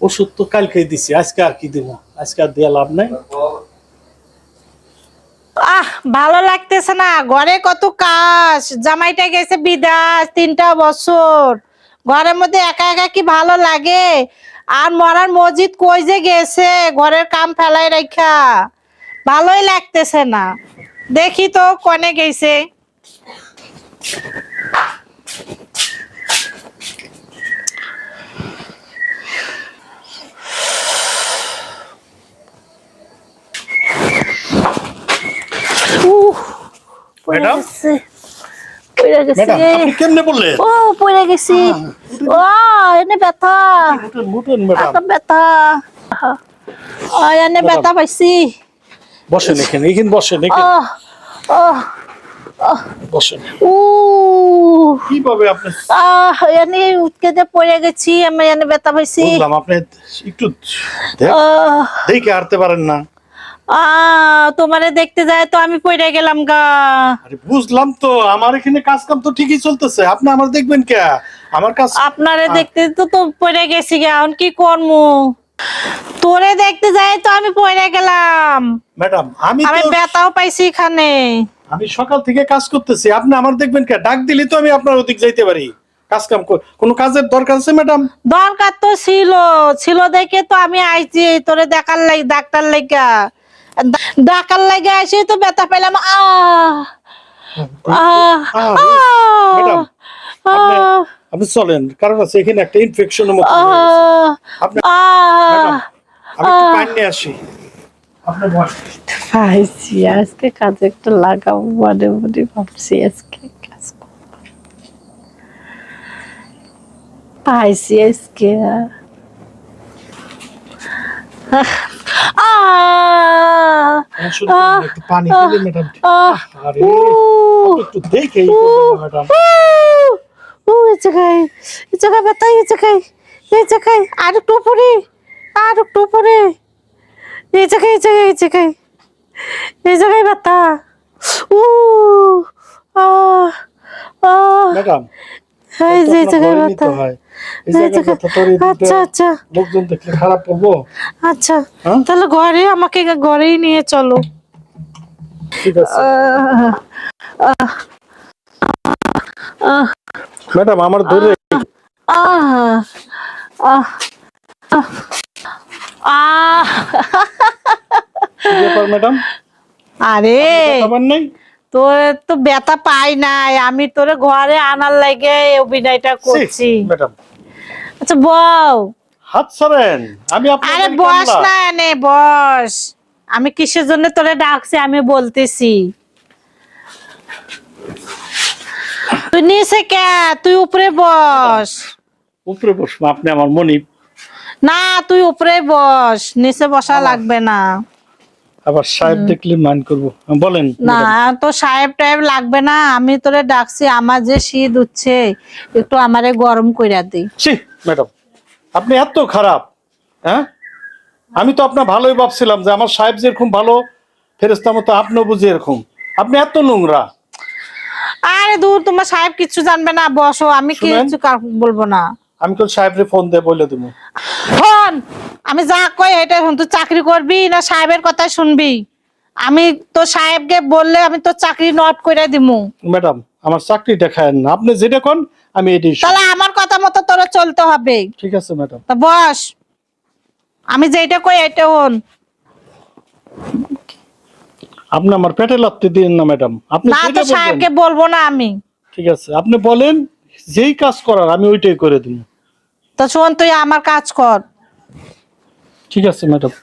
ওষুধ তো কালকে দিছি, আজকে আর কি দিব? আজকে আর দিয়ে লাভ নাই। ভালো লাগতেছে না, ঘরে কত কাজ। জামাইটা গেছে বিদেশ 3টা বছর, ঘরের মধ্যে একা একা কি ভালো লাগে? আর মরার মসজিদ কই যে গেছে, ঘরের কাম ফেলাই রাখা ভালোই লাগতেছে না। দেখি তো কনে গেছে। ম্যাডাম পড়ে গেছে। আপনি কেমনে বললেন? ও পড়ে গেছি। ও এনে ব্যথা, মুটুন ম্যাডাম, ব্যথা। ও এনে ব্যথা পাইছি। বসেন এখানে, এখানে বসেন, এখানে বসেন। ও কিভাবে আপনি? এনে উঠকে যে পড়ে গেছি, আমি এনে ব্যথা পাইছি। বুঝলাম, আপনি একটু দেখে হাঁটতে পারেন না। তোমারে দেখতে যায় তো আমি পড়ে গেলাম গা। আরে বুঝলাম তো, আমার এখানে কাজ কাম তো ঠিকই চলতেছে, আপনি আমার দেখবেন কে? আমার কাজ আপনারে দেখতে তো তো পড়ে গেছি গা, এখন কি করবো? তোরে দেখতে যায় তো আমি পড়ে গেলাম। ম্যাডাম আমি ব্যথাও পাইছি এখানে। আমি সকাল থেকে কাজ করতেছি, আপনি আমার দেখবেন কে? ডাক দিলে তো আমি আপনার ওদিক যাইতে পারি। কাজ কাম কোনো কাজের দরকার আছে ম্যাডাম? দরকার তো ছিল দেখে তো আমি আইছি তোরে দেখার লাগি, ডাক্তার লাগা। ডাকার লাগে আসে তো ব্যথা পেলাম। ম্যাডাম আপনি চলেন, কারণ আছে এখানে একটা ইনফেকশনের মতো আপনি। ম্যাডাম আমি একটু পানি নিয়ে আসি। আপনি পাইছি আজকে কাজে একটু লাগাবো, মনে মনে ভাবছি আজকে কাজ পাইছি আজকে। একটু পানি দিলে ম্যাডাম। আরে একটু দেখে ম্যাডাম। এই জায়গায় ব্যথা, এই জায়গায় আর একটু উপরে, আর একটু উপরে, এই জায়গায় ব্যথা। ম্যাডাম এই যে জায়গায় ব্যথা। আচ্ছা লোকজন দেখলে খারাপ করবো। আচ্ছা তাহলে আমাকে ঘরেই নিয়ে চলো। ঠিক আছে ম্যাডাম, আমার ধরে ম্যাডাম। আরে নাই তোর তো ব্যথা পাই নাই, আমি তোরে ঘরে আনার লাগে অভিনয়টা করছি। ম্যাডাম আচ্ছা বউ হাত সরেন, আমি আরে বস না, এনে বস। আমি কিসের জন্য তোরে ডাকছি আমি বলতেছি। তুই নিচে কে? তুই উপরে বস। উপরে বসবো? আপনি আমার মনিব না, তুই উপরে বস, নিচে বসা লাগবে না। আবার সাহেব দেখলে মান করবো, বলেন। না তো সাহেব টাইপ লাগবে না, আমি তোরে ডাকছি আমার যে শীত উঠছে, একটু আমারে গরম কইরা দি। ম্যাডাম আপনি এত খারাপ? হ্যাঁ, আমি তো আপনার ভালোই ভাবছিলাম যে আমার সাহেব যেরকম ভালো ফেরেশতা মতো আপনিও বুঝি এরকম। আপনি এত নোংরা। আরে দূর, তোমার সাহেব কিছু জানবে না, বসো, আমি কিছু বলবো না। আমি তো সাহেবরে ফোন দিয়ে বলে দেবো। ফোন আমি যা কই এটা শুন। তুই চাকরি করবি না সাহেবের কথা শুনবি? আমি তো সাহেবকে বললে আমি তো চাকরি নট করে দিমু। ম্যাডাম আমার চাকরি দেখায় না, আপনি যেটা কোন আমি এটাই। তাহলে আমার কথা মতো তোরা চলতে হবে। ঠিক আছে ম্যাডাম। তা বস, আমি যেটা কই এটা হন। আপনি আমার পেটে লাগতে দিন না ম্যাডাম। আপনি না তো সাহেবকে বলবো না আমি। ঠিক আছে আপনি বলেন, যেই কাজ করার আমি ওইটাই করে দিব। তো শোন, তুই আমার কাজ কর। ঠিক আছে ম্যাডাম।